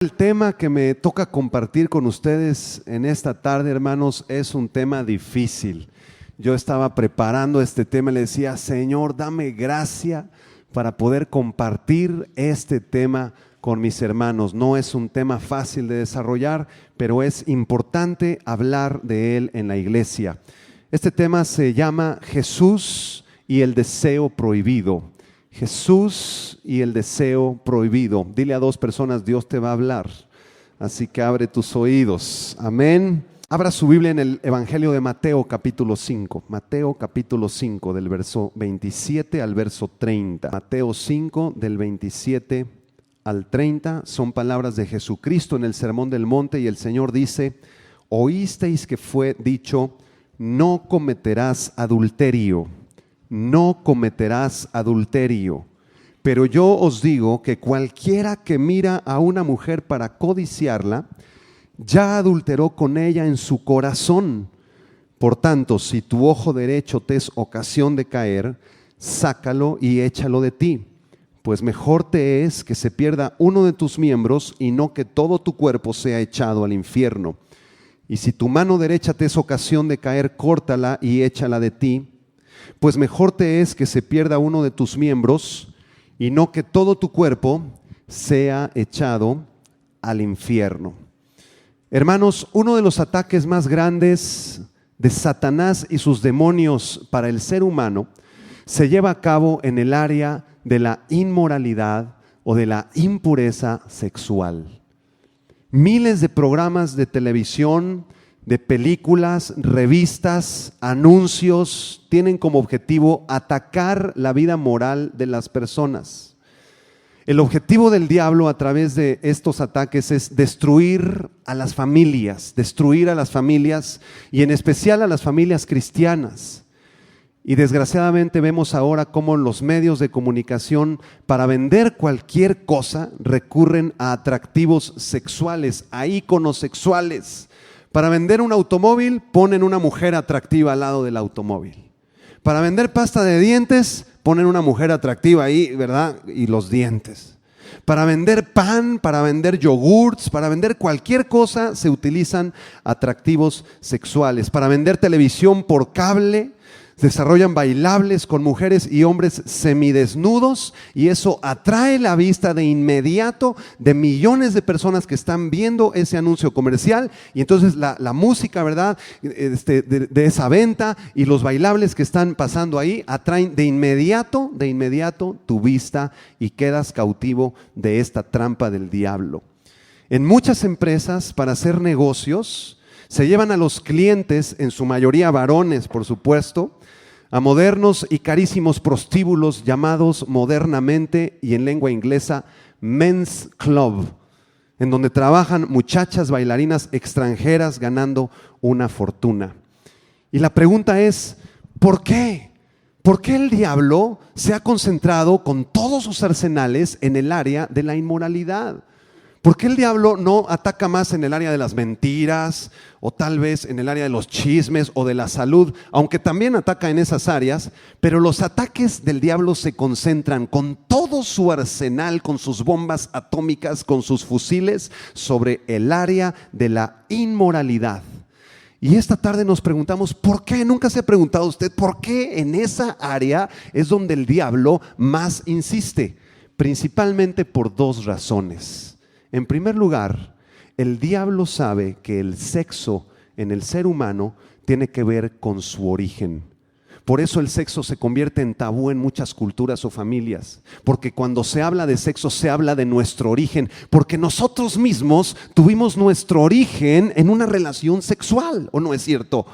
El tema que me toca compartir con ustedes en esta tarde, hermanos, es un tema difícil. Yo estaba preparando este tema y le decía, Señor, dame gracia para poder compartir este tema con mis hermanos. No es un tema fácil de desarrollar, pero es importante hablar de él en la iglesia. Este tema se llama Jesús y el deseo prohibido. Jesús y el deseo prohibido. Dile a dos personas, Dios te va a hablar. Así que abre tus oídos. Amén. Abra su Biblia en el Evangelio de Mateo capítulo 5. Mateo capítulo 5 del verso 27 al verso 30. Mateo 5 del 27 al 30 son palabras de Jesucristo en el Sermón del Monte y el Señor dice, oísteis que fue dicho, no cometerás adulterio. No cometerás adulterio, pero yo os digo que cualquiera que mira a una mujer para codiciarla, ya adulteró con ella en su corazón. Por tanto, si tu ojo derecho te es ocasión de caer, sácalo y échalo de ti, pues mejor te es que se pierda uno de tus miembros y no que todo tu cuerpo sea echado al infierno. Y si tu mano derecha te es ocasión de caer, córtala y échala de ti, pues mejor te es que se pierda uno de tus miembros y no que todo tu cuerpo sea echado al infierno. Hermanos, uno de los ataques más grandes de Satanás y sus demonios para el ser humano se lleva a cabo en el área de la inmoralidad o de la impureza sexual. Miles de programas de televisión, de películas, revistas, anuncios, tienen como objetivo atacar la vida moral de las personas. El objetivo del diablo a través de estos ataques es destruir a las familias y en especial a las familias cristianas. Y desgraciadamente vemos ahora cómo los medios de comunicación para vender cualquier cosa recurren a atractivos sexuales, a íconos sexuales. Para vender un automóvil, ponen una mujer atractiva al lado del automóvil. Para vender pasta de dientes, ponen una mujer atractiva ahí, ¿verdad? Y los dientes. Para vender pan, para vender yogurts, para vender cualquier cosa, se utilizan atractivos sexuales. Para vender televisión por cable, desarrollan bailables con mujeres y hombres semidesnudos y eso atrae la vista de inmediato de millones de personas que están viendo ese anuncio comercial y entonces la música, ¿verdad? De esa venta y los bailables que están pasando ahí atraen de inmediato tu vista y quedas cautivo de esta trampa del diablo. En muchas empresas, para hacer negocios, se llevan a los clientes, en su mayoría varones, por supuesto, a modernos y carísimos prostíbulos llamados modernamente y en lengua inglesa Men's Club, en donde trabajan muchachas bailarinas extranjeras ganando una fortuna. Y la pregunta es, ¿por qué? ¿Por qué el diablo se ha concentrado con todos sus arsenales en el área de la inmoralidad? ¿Por qué el diablo no ataca más en el área de las mentiras o tal vez en el área de los chismes o de la salud? Aunque también ataca en esas áreas, pero los ataques del diablo se concentran con todo su arsenal, con sus bombas atómicas, con sus fusiles sobre el área de la inmoralidad. Y esta tarde nos preguntamos, ¿por qué? ¿Nunca se ha preguntado usted por qué en esa área es donde el diablo más insiste? Principalmente por dos razones. En primer lugar, el diablo sabe que el sexo en el ser humano tiene que ver con su origen. Por eso el sexo se convierte en tabú en muchas culturas o familias. Porque cuando se habla de sexo se habla de nuestro origen. Porque nosotros mismos tuvimos nuestro origen en una relación sexual, ¿o no es cierto?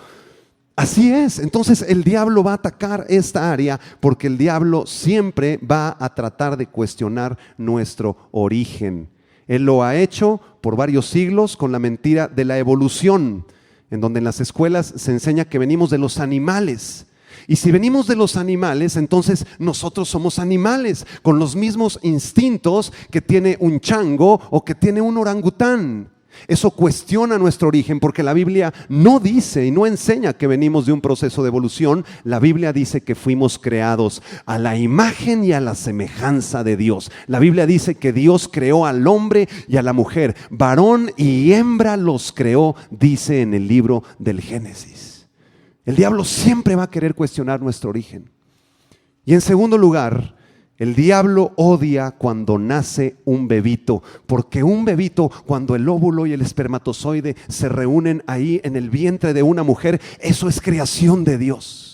Así es, entonces el diablo va a atacar esta área porque el diablo siempre va a tratar de cuestionar nuestro origen. Él lo ha hecho por varios siglos con la mentira de la evolución, en donde en las escuelas se enseña que venimos de los animales. Y si venimos de los animales, entonces nosotros somos animales, con los mismos instintos que tiene un chango o que tiene un orangután. Eso cuestiona nuestro origen porque la Biblia no dice y no enseña que venimos de un proceso de evolución. La Biblia dice que fuimos creados a la imagen y a la semejanza de Dios. La Biblia dice que Dios creó al hombre y a la mujer. Varón y hembra los creó, dice en el libro del Génesis. El diablo siempre va a querer cuestionar nuestro origen. Y en segundo lugar, el diablo odia cuando nace un bebito, porque un bebito, cuando el óvulo y el espermatozoide se reúnen ahí en el vientre de una mujer, eso es creación de Dios.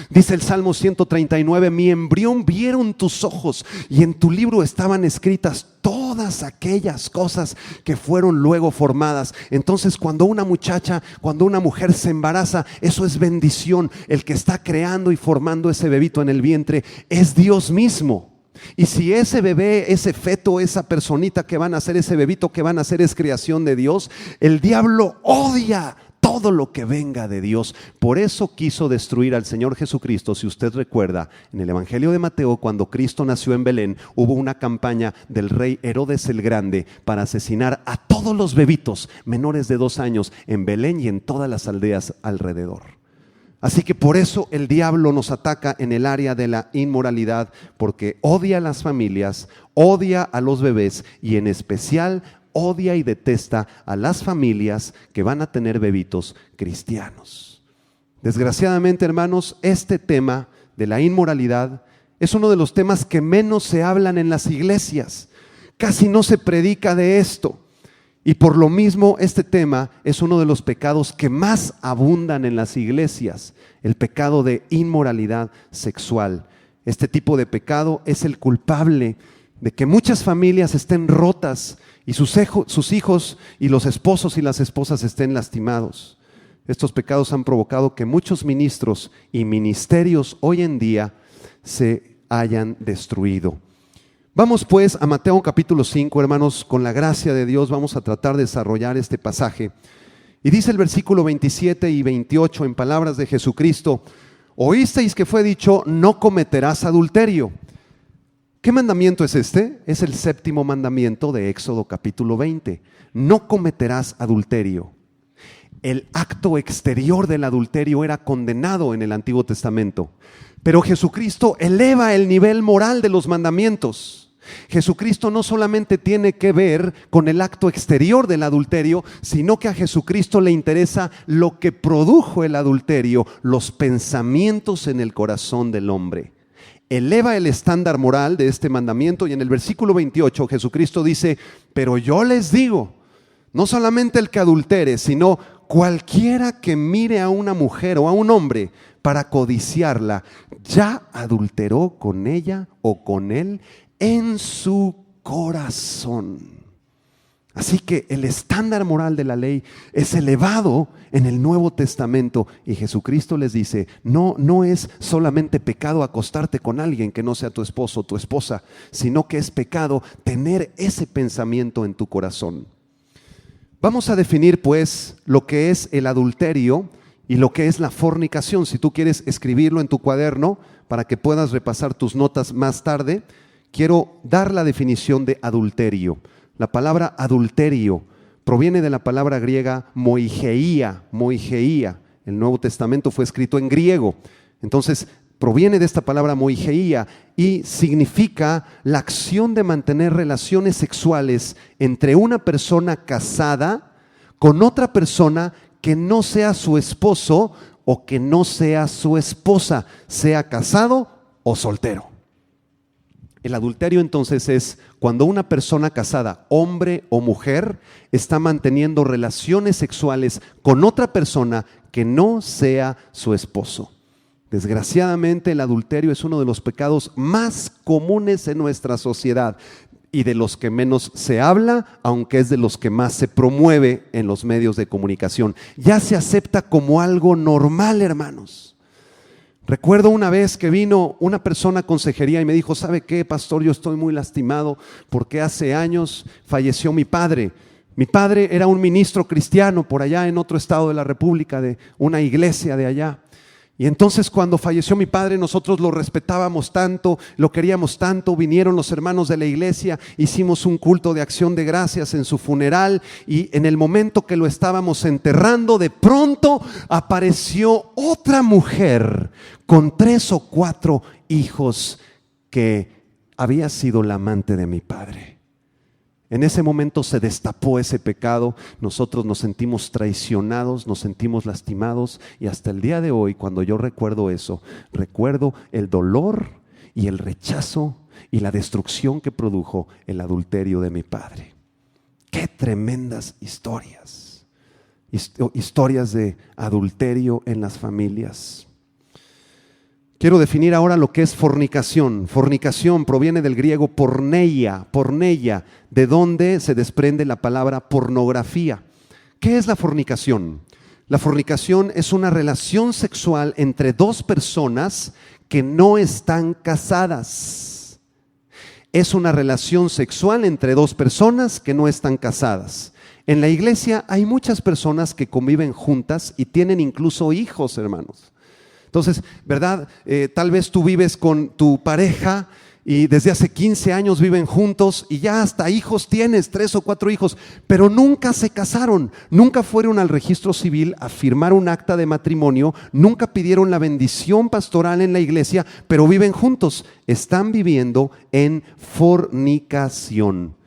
Dice el Salmo 139, mi embrión vieron tus ojos y en tu libro estaban escritas todas aquellas cosas que fueron luego formadas. Entonces cuando una mujer se embaraza, eso es bendición. El que está creando y formando ese bebito en el vientre es Dios mismo. Y si ese bebé, ese feto, esa personita que van a ser, ese bebito que van a ser es creación de Dios, el diablo odia todo lo que venga de Dios. Por eso quiso destruir al Señor Jesucristo. Si usted recuerda, en el Evangelio de Mateo, cuando Cristo nació en Belén, hubo una campaña del rey Herodes el Grande para asesinar a todos los bebitos menores de 2 años en Belén y en todas las aldeas alrededor. Así que por eso el diablo nos ataca en el área de la inmoralidad, porque odia a las familias, odia a los bebés y en especial odia y detesta a las familias que van a tener bebitos cristianos. Desgraciadamente, hermanos, este tema de la inmoralidad es uno de los temas que menos se hablan en las iglesias. Casi no se predica de esto. Y por lo mismo este tema es uno de los pecados que más abundan en las iglesias, el pecado de inmoralidad sexual. Este tipo de pecado es el culpable de que muchas familias estén rotas y sus hijos y los esposos y las esposas estén lastimados. Estos pecados han provocado que muchos ministros y ministerios hoy en día se hayan destruido. Vamos pues a Mateo capítulo 5, hermanos, con la gracia de Dios vamos a tratar de desarrollar este pasaje. Y dice el versículo 27 y 28 en palabras de Jesucristo: oísteis que fue dicho, no cometerás adulterio. ¿Qué mandamiento es este? Es el 7º mandamiento de Éxodo capítulo 20. No cometerás adulterio. El acto exterior del adulterio era condenado en el Antiguo Testamento. Pero Jesucristo eleva el nivel moral de los mandamientos. Jesucristo no solamente tiene que ver con el acto exterior del adulterio, sino que a Jesucristo le interesa lo que produjo el adulterio, los pensamientos en el corazón del hombre. Eleva el estándar moral de este mandamiento y en el versículo 28 Jesucristo dice: pero yo les digo, no solamente el que adultere, sino cualquiera que mire a una mujer o a un hombre para codiciarla, ya adulteró con ella o con él en su corazón. Así que el estándar moral de la ley es elevado en el Nuevo Testamento y Jesucristo les dice: no es solamente pecado acostarte con alguien que no sea tu esposo o tu esposa, sino que es pecado tener ese pensamiento en tu corazón. Vamos a definir pues lo que es el adulterio y lo que es la fornicación. Si tú quieres escribirlo en tu cuaderno para que puedas repasar tus notas más tarde, quiero dar la definición de adulterio. La palabra adulterio proviene de la palabra griega moigeia. El Nuevo Testamento fue escrito en griego. Entonces, proviene de esta palabra moigeia y significa la acción de mantener relaciones sexuales entre una persona casada con otra persona que no sea su esposo o que no sea su esposa, sea casado o soltero. El adulterio entonces es cuando una persona casada, hombre o mujer, está manteniendo relaciones sexuales con otra persona que no sea su esposo. Desgraciadamente el adulterio es uno de los pecados más comunes en nuestra sociedad y de los que menos se habla, aunque es de los que más se promueve en los medios de comunicación. Ya se acepta como algo normal, hermanos. Recuerdo una vez que vino una persona a consejería y me dijo: ¿sabe qué, pastor? Yo estoy muy lastimado porque hace años falleció mi padre. Mi padre era un ministro cristiano por allá en otro estado de la República, de una iglesia de allá. Y entonces cuando falleció mi padre, nosotros lo respetábamos tanto, lo queríamos tanto, vinieron los hermanos de la iglesia, hicimos un culto de acción de gracias en su funeral, y en el momento que lo estábamos enterrando, de pronto apareció otra mujer con 3 o 4 hijos que había sido la amante de mi padre. En ese momento se destapó ese pecado, nosotros nos sentimos traicionados, nos sentimos lastimados, y hasta el día de hoy, cuando yo recuerdo eso, recuerdo el dolor y el rechazo y la destrucción que produjo el adulterio de mi padre. ¡Qué tremendas historias! Historias de adulterio en las familias. Quiero definir ahora lo que es fornicación. Fornicación proviene del griego porneia, de donde se desprende la palabra pornografía. ¿Qué es la fornicación? La fornicación es una relación sexual entre 2 personas que no están casadas. Es una relación sexual entre 2 personas que no están casadas. En la iglesia hay muchas personas que conviven juntas y tienen incluso hijos, hermanos. Entonces, ¿verdad? Tal vez tú vives con tu pareja y desde hace 15 años viven juntos y ya hasta hijos tienes, 3 o 4 hijos, pero nunca se casaron, nunca fueron al registro civil a firmar un acta de matrimonio, nunca pidieron la bendición pastoral en la iglesia, pero viven juntos. Están viviendo en fornicación.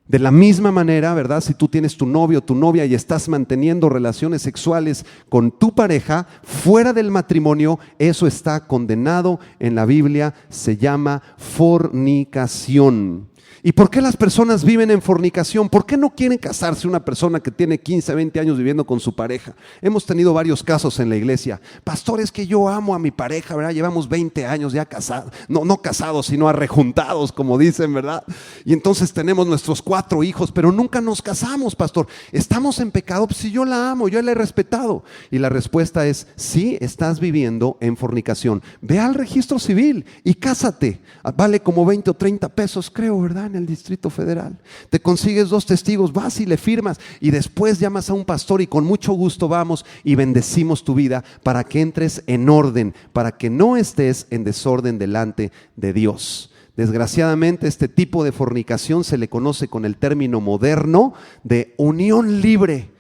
De la misma manera, ¿verdad? Si tú tienes tu novio o tu novia y estás manteniendo relaciones sexuales con tu pareja fuera del matrimonio, eso está condenado en la Biblia, se llama fornicación. ¿Y por qué las personas viven en fornicación? ¿Por qué no quieren casarse una persona que tiene 15, 20 años viviendo con su pareja? Hemos tenido varios casos en la iglesia. Pastor, es que yo amo a mi pareja, ¿verdad? Llevamos 20 años ya casados, no casados, sino arrejuntados, como dicen, ¿verdad? Y entonces tenemos nuestros 4 hijos, pero nunca nos casamos, pastor. ¿Estamos en pecado? Pues si yo la amo, yo la he respetado. Y la respuesta es, sí, estás viviendo en fornicación. Ve al registro civil y cásate. Vale como 20 o 30 pesos, creo, ¿verdad? En el Distrito Federal. Te consigues 2 testigos, vas y le firmas y después llamas a un pastor y con mucho gusto vamos y bendecimos tu vida para que entres en orden, para que no estés en desorden delante de Dios. Desgraciadamente este tipo de fornicación se le conoce con el término moderno de unión libre.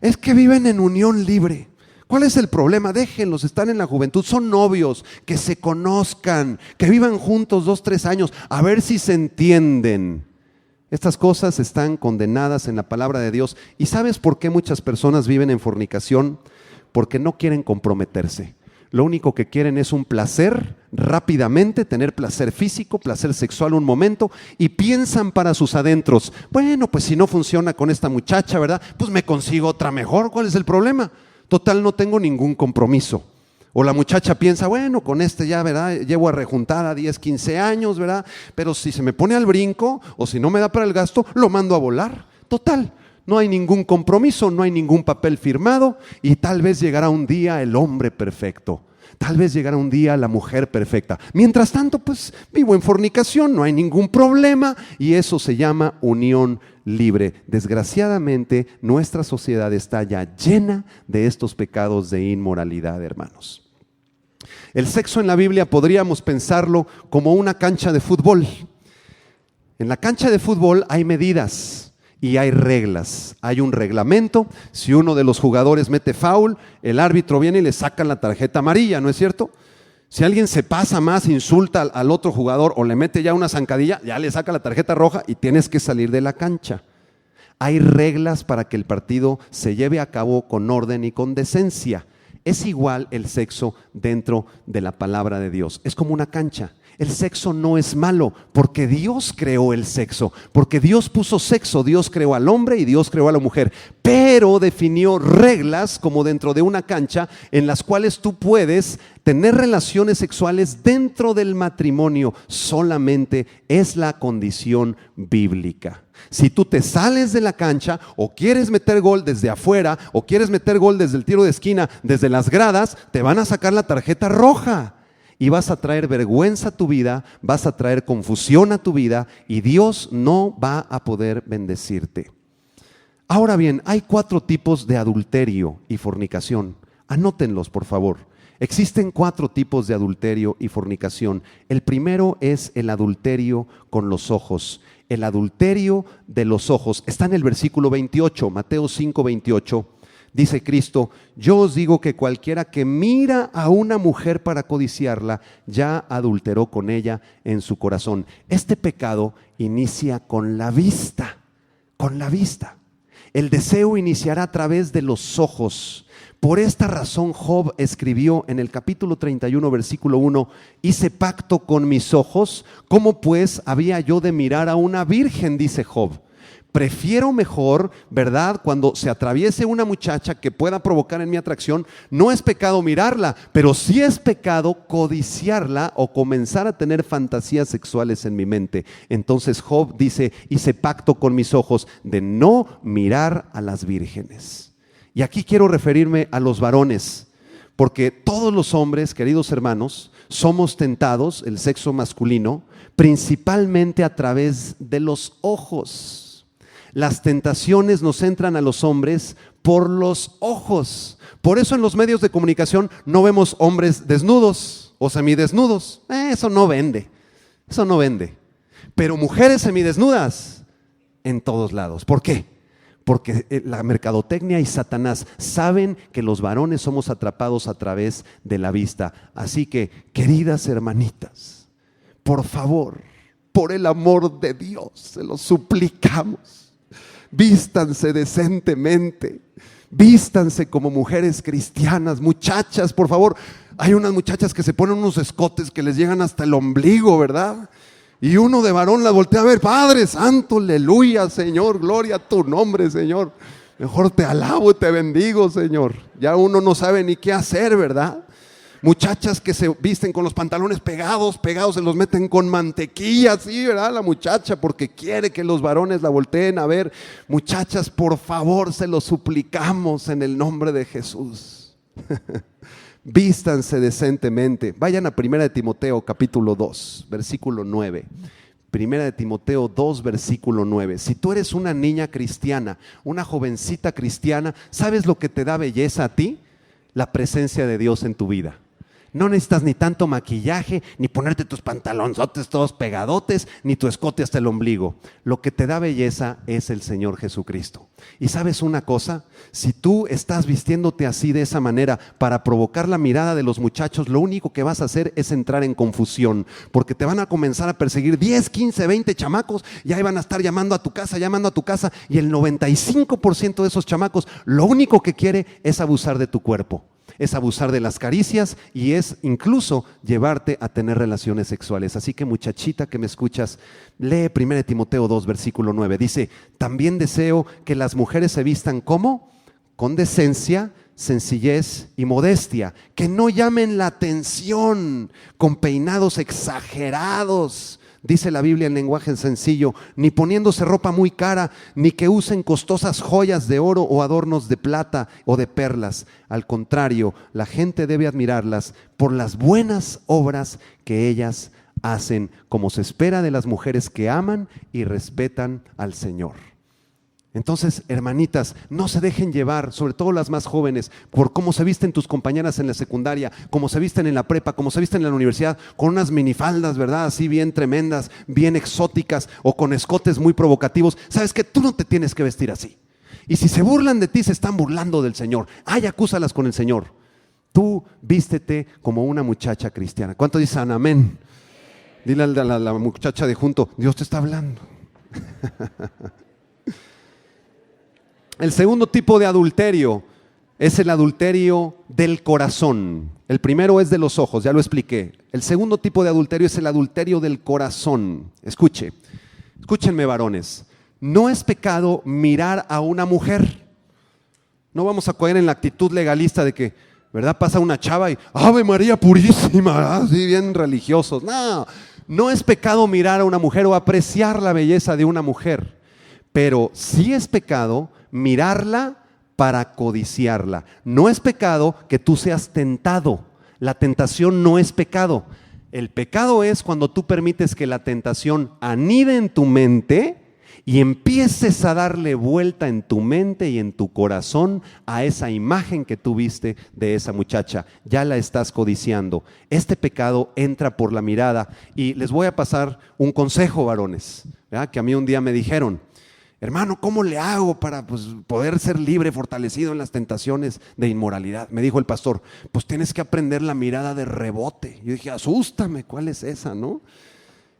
Es que viven en unión libre. ¿Cuál es el problema? Déjenlos, están en la juventud, son novios, que se conozcan, que vivan juntos 2, 3 años, a ver si se entienden. Estas cosas están condenadas en la palabra de Dios. ¿Y sabes por qué muchas personas viven en fornicación? Porque no quieren comprometerse. Lo único que quieren es un placer rápidamente, tener placer físico, placer sexual un momento, y piensan para sus adentros, bueno, pues si no funciona con esta muchacha, ¿verdad? Pues me consigo otra mejor, ¿cuál es el problema? Total, no tengo ningún compromiso. O la muchacha piensa, bueno, con este ya, ¿verdad? Llevo arrejuntada 10, 15 años, ¿verdad? Pero si se me pone al brinco o si no me da para el gasto, lo mando a volar. Total, no hay ningún compromiso, no hay ningún papel firmado y tal vez llegará un día el hombre perfecto. Tal vez llegará un día la mujer perfecta. Mientras tanto, pues vivo en fornicación, no hay ningún problema y eso se llama unión libre. Desgraciadamente, nuestra sociedad está ya llena de estos pecados de inmoralidad, hermanos. El sexo en la Biblia podríamos pensarlo como una cancha de fútbol. En la cancha de fútbol hay medidas y hay reglas, hay un reglamento. Si uno de los jugadores mete foul, el árbitro viene y le saca la tarjeta amarilla, ¿no es cierto? Si alguien se pasa más, insulta al otro jugador o le mete ya una zancadilla, ya le saca la tarjeta roja y tienes que salir de la cancha. Hay reglas para que el partido se lleve a cabo con orden y con decencia. Es igual el sexo dentro de la palabra de Dios, es como una cancha. El sexo no es malo porque Dios creó el sexo, porque Dios puso sexo, Dios creó al hombre y Dios creó a la mujer, pero definió reglas como dentro de una cancha en las cuales tú puedes tener relaciones sexuales dentro del matrimonio, solamente es la condición bíblica. Si tú te sales de la cancha o quieres meter gol desde afuera o quieres meter gol desde el tiro de esquina, desde las gradas, te van a sacar la tarjeta roja. Y vas a traer vergüenza a tu vida, vas a traer confusión a tu vida y Dios no va a poder bendecirte. Ahora bien, hay 4 tipos de adulterio y fornicación. Anótenlos, por favor. Existen 4 tipos de adulterio y fornicación. El primero es el adulterio con los ojos. El adulterio de los ojos está en el versículo 28, Mateo 5, 28. Dice Cristo: yo os digo que cualquiera que mira a una mujer para codiciarla, ya adulteró con ella en su corazón. Este pecado inicia con la vista, con la vista. El deseo iniciará a través de los ojos. Por esta razón Job escribió en el capítulo 31, versículo 1: hice pacto con mis ojos, ¿cómo pues había yo de mirar a una virgen? Dice Job. Prefiero mejor, ¿verdad? Cuando se atraviese una muchacha que pueda provocar en mi atracción, no es pecado mirarla, pero sí es pecado codiciarla o comenzar a tener fantasías sexuales en mi mente. Entonces Job dice: hice pacto con mis ojos de no mirar a las vírgenes. Y aquí quiero referirme a los varones, porque todos los hombres, queridos hermanos, somos tentados, el sexo masculino, principalmente a través de los ojos. Las tentaciones nos entran a los hombres por los ojos. Por eso en los medios de comunicación no vemos hombres desnudos o semidesnudos. Eso no vende, eso no vende. Pero mujeres semidesnudas en todos lados. ¿Por qué? Porque la mercadotecnia y Satanás saben que los varones somos atrapados a través de la vista. Así que, queridas hermanitas, por favor, por el amor de Dios, se los suplicamos. Vístanse decentemente, vístanse como mujeres cristianas. Muchachas, por favor, hay unas muchachas que se ponen unos escotes que les llegan hasta el ombligo, ¿verdad? Y uno de varón la voltea a ver: Padre Santo, aleluya, Señor, gloria a tu nombre, Señor. Mejor te alabo y te bendigo, Señor. Ya uno no sabe ni qué hacer, ¿verdad? Muchachas que se visten con los pantalones pegados, se los meten con mantequilla, así, ¿verdad? La muchacha, porque quiere que los varones la volteen a ver. Muchachas, por favor, se lo suplicamos en el nombre de Jesús. Vístanse decentemente. Vayan a 1 Timoteo capítulo 2, versículo 9. 1 Timoteo 2, versículo 9. Si tú eres una niña cristiana, una jovencita cristiana, ¿sabes lo que te da belleza a ti? La presencia de Dios en tu vida. No necesitas ni tanto maquillaje, ni ponerte tus pantalonzotes todos pegadotes, ni tu escote hasta el ombligo. Lo que te da belleza es el Señor Jesucristo. Y ¿sabes una cosa? Si tú estás vistiéndote así, de esa manera, para provocar la mirada de los muchachos, lo único que vas a hacer es entrar en confusión, porque te van a comenzar a perseguir 10, 15, 20 chamacos, y ahí van a estar llamando a tu casa, y el 95% de esos chamacos lo único que quiere es abusar de tu cuerpo. Es abusar de las caricias y es incluso llevarte a tener relaciones sexuales. Así que, muchachita que me escuchas, lee 1 Timoteo 2, versículo 9. Dice: también deseo que las mujeres se vistan ¿cómo? Con decencia, sencillez y modestia, que no llamen la atención con peinados exagerados, dice la Biblia en lenguaje sencillo, ni poniéndose ropa muy cara, ni que usen costosas joyas de oro o adornos de plata o de perlas. Al contrario, la gente debe admirarlas por las buenas obras que ellas hacen, como se espera de las mujeres que aman y respetan al Señor. Entonces, hermanitas, no se dejen llevar, sobre todo las más jóvenes, por cómo se visten tus compañeras en la secundaria, cómo se visten en la prepa, cómo se visten en la universidad, con unas minifaldas, ¿verdad? Así bien tremendas, bien exóticas, o con escotes muy provocativos. ¿Sabes qué? Tú no te tienes que vestir así. Y si se burlan de ti, se están burlando del Señor. Ay, acúsalas con el Señor. Tú vístete como una muchacha cristiana. ¿Cuánto dicen amén? Dile a la muchacha de junto: Dios te está hablando. El segundo tipo de adulterio es el adulterio del corazón. El primero es de los ojos, ya lo expliqué. El segundo tipo de adulterio es el adulterio del corazón. Escúchenme, varones. No es pecado mirar a una mujer. No vamos a caer en la actitud legalista de que, ¿verdad? Pasa una chava y Ave María Purísima, así bien religiosos. No es pecado mirar a una mujer o apreciar la belleza de una mujer. Pero sí es pecado mirarla para codiciarla. No es pecado que tú seas tentado. La tentación no es pecado. El pecado es cuando tú permites que la tentación anide en tu mente y empieces a darle vuelta en tu mente y en tu corazón a esa imagen que tú viste de esa muchacha. Ya la estás codiciando. Este pecado entra por la mirada. Y les voy a pasar un consejo, varones, ¿verdad? Que a mí un día me dijeron: hermano, ¿cómo le hago para poder ser libre, fortalecido en las tentaciones de inmoralidad? Me dijo el pastor: pues tienes que aprender la mirada de rebote. Yo dije: asústame, ¿cuál es esa, no?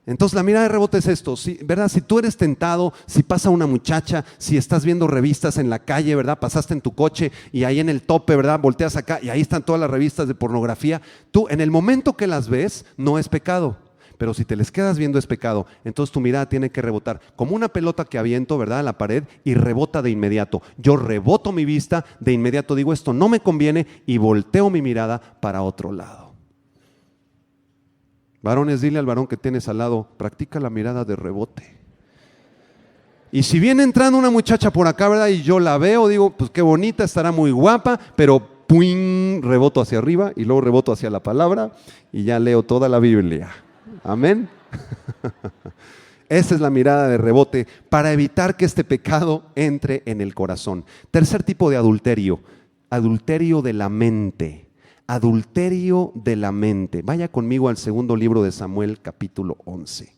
Entonces la mirada de rebote es esto, ¿verdad? Si tú eres tentado, si pasa una muchacha, si estás viendo revistas en la calle, ¿verdad? Pasaste en tu coche y ahí en el tope, ¿verdad? Volteas acá y ahí están todas las revistas de pornografía. Tú en el momento que las ves no es pecado, pero si te les quedas viendo es pecado. Entonces tu mirada tiene que rebotar como una pelota que aviento, ¿verdad?, a la pared, y rebota de inmediato. Yo reboto mi vista, de inmediato digo: esto no me conviene, y volteo mi mirada para otro lado. Varones, dile al varón que tienes al lado: practica la mirada de rebote. Y si viene entrando una muchacha por acá, ¿verdad?, y yo la veo, digo: pues qué bonita, estará muy guapa, pero ¡puing!, reboto hacia arriba y luego reboto hacia la palabra y ya leo toda la Biblia. Amén. Esa es la mirada de rebote para evitar que este pecado entre en el corazón. Tercer tipo de adulterio: adulterio de la mente. Adulterio de la mente. Vaya conmigo al segundo libro de Samuel, capítulo 11.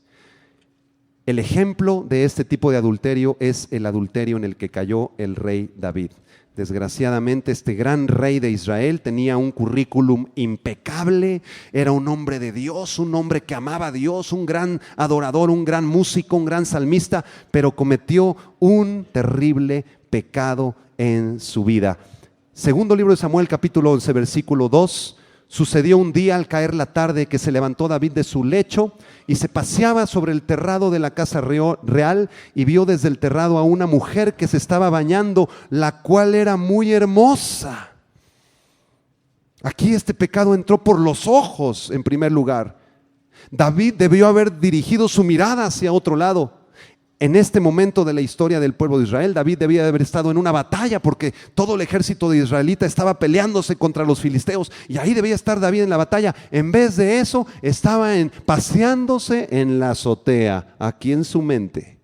El ejemplo de este tipo de adulterio es el adulterio en el que cayó el rey David. Desgraciadamente, este gran rey de Israel tenía un currículum impecable, era un hombre de Dios, un hombre que amaba a Dios, un gran adorador, un gran músico, un gran salmista, pero cometió un terrible pecado en su vida. Segundo libro de Samuel, capítulo 11, versículo 2. Sucedió un día al caer la tarde que se levantó David de su lecho y se paseaba sobre el terrado de la casa real, y vio desde el terrado a una mujer que se estaba bañando, la cual era muy hermosa. Aquí este pecado entró por los ojos en primer lugar. David debió haber dirigido su mirada hacia otro lado. En este momento de la historia del pueblo de Israel, David debía de haber estado en una batalla, porque todo el ejército de israelita estaba peleándose contra los filisteos, y ahí debía estar David en la batalla. En vez de eso, estaba paseándose en la azotea, aquí en su mente.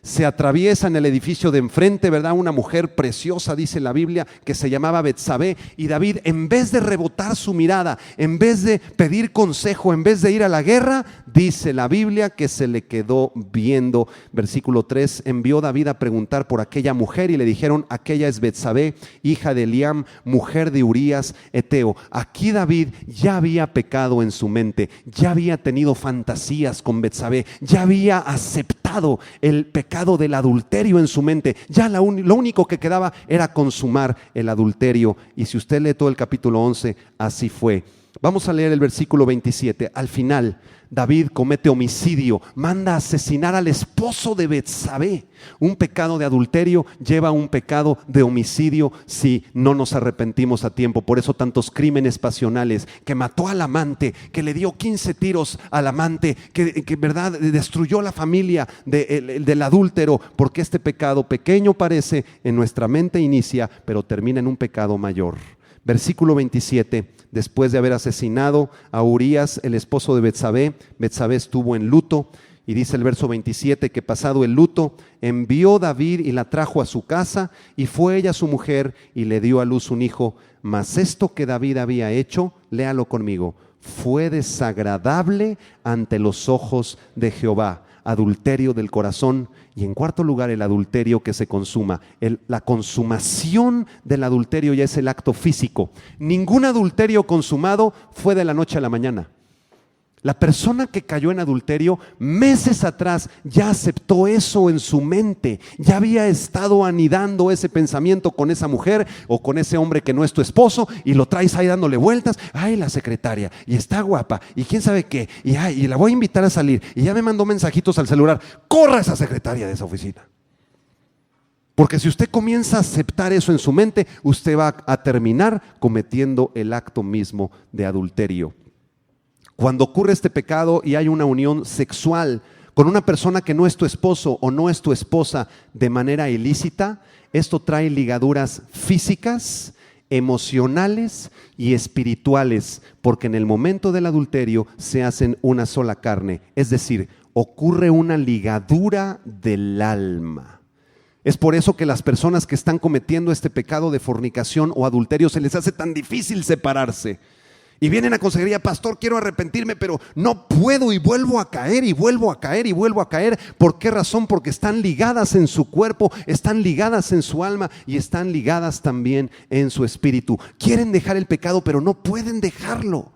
Se atraviesa en el edificio de enfrente, ¿verdad?, una mujer preciosa, dice la Biblia, que se llamaba Betsabé, y David, en vez de rebotar su mirada, en vez de pedir consejo, en vez de ir a la guerra, dice la Biblia que se le quedó viendo. Versículo 3, envió David a preguntar por aquella mujer, y le dijeron: aquella es Betsabé, hija de Eliam, mujer de Urías Eteo. Aquí David ya había pecado en su mente, ya había tenido fantasías con Betsabé, ya había aceptado el pecado del adulterio en su mente. Ya lo único que quedaba era consumar el adulterio. Y si usted lee todo el capítulo 11, así fue. Vamos a leer el versículo 27. Al final, David comete homicidio, manda a asesinar al esposo de Betsabé. Un pecado de adulterio lleva a un pecado de homicidio si no nos arrepentimos a tiempo. Por eso tantos crímenes pasionales, que mató al amante, que le dio 15 tiros al amante, que verdad, destruyó la familia del adúltero, porque este pecado pequeño parece, en nuestra mente inicia, pero termina en un pecado mayor. Versículo 27, después de haber asesinado a Urías, el esposo de Betsabé, Betsabé estuvo en luto, y dice el verso 27 que pasado el luto, envió David y la trajo a su casa, y fue ella su mujer, y le dio a luz un hijo. Mas esto que David había hecho, léalo conmigo, fue desagradable ante los ojos de Jehová. Adulterio del corazón. Y en cuarto lugar, el adulterio que se consuma. La consumación del adulterio ya es el acto físico. Ningún adulterio consumado fue de la noche a la mañana. La persona que cayó en adulterio meses atrás ya aceptó eso en su mente, ya había estado anidando ese pensamiento con esa mujer o con ese hombre que no es tu esposo, y lo traes ahí dándole vueltas. Ay, la secretaria, y está guapa, y quién sabe qué, y la voy a invitar a salir, y ya me mandó mensajitos al celular. Corra esa secretaria de esa oficina. Porque si usted comienza a aceptar eso en su mente, usted va a terminar cometiendo el acto mismo de adulterio. Cuando ocurre este pecado y hay una unión sexual con una persona que no es tu esposo o no es tu esposa de manera ilícita, esto trae ligaduras físicas, emocionales y espirituales, porque en el momento del adulterio se hacen una sola carne, es decir, ocurre una ligadura del alma. Es por eso que las personas que están cometiendo este pecado de fornicación o adulterio se les hace tan difícil separarse. Y vienen a consejería: pastor, quiero arrepentirme, pero no puedo, y vuelvo a caer, y vuelvo a caer, y vuelvo a caer. ¿Por qué razón? Porque están ligadas en su cuerpo, están ligadas en su alma y están ligadas también en su espíritu. Quieren dejar el pecado, pero no pueden dejarlo.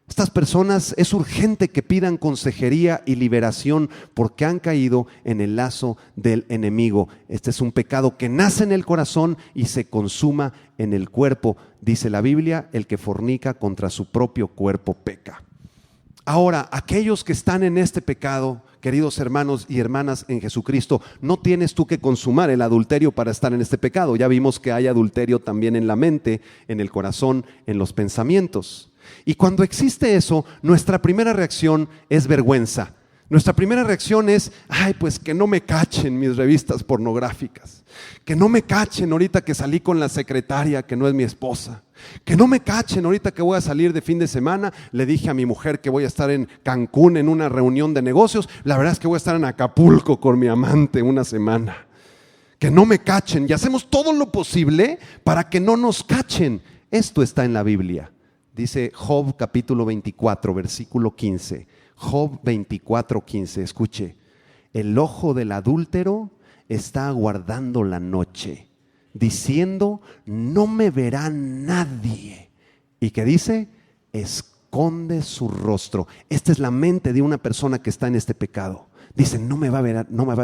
Estas personas es urgente que pidan consejería y liberación porque han caído en el lazo del enemigo. Este es un pecado que nace en el corazón y se consuma en el cuerpo. Dice la Biblia: el que fornica contra su propio cuerpo peca. Ahora, aquellos que están en este pecado, queridos hermanos y hermanas en Jesucristo, no tienes tú que consumar el adulterio para estar en este pecado. Ya vimos que hay adulterio también en la mente, en el corazón, en los pensamientos. Y cuando existe eso, nuestra primera reacción es vergüenza. Nuestra primera reacción es: ay, pues que no me cachen mis revistas pornográficas, que no me cachen ahorita que salí con la secretaria que no es mi esposa, que no me cachen ahorita que voy a salir de fin de semana. Le dije a mi mujer que voy a estar en Cancún en una reunión de negocios, la verdad es que voy a estar en Acapulco con mi amante una semana. Que no me cachen, y hacemos todo lo posible para que no nos cachen. Esto está en la Biblia. Dice Job capítulo 24, versículo 15. Job 24, 15. Escuche: el ojo del adúltero está aguardando la noche, diciendo: no me verá nadie. ¿Y qué dice? Esconde su rostro. Esta es la mente de una persona que está en este pecado. Dice: no me va a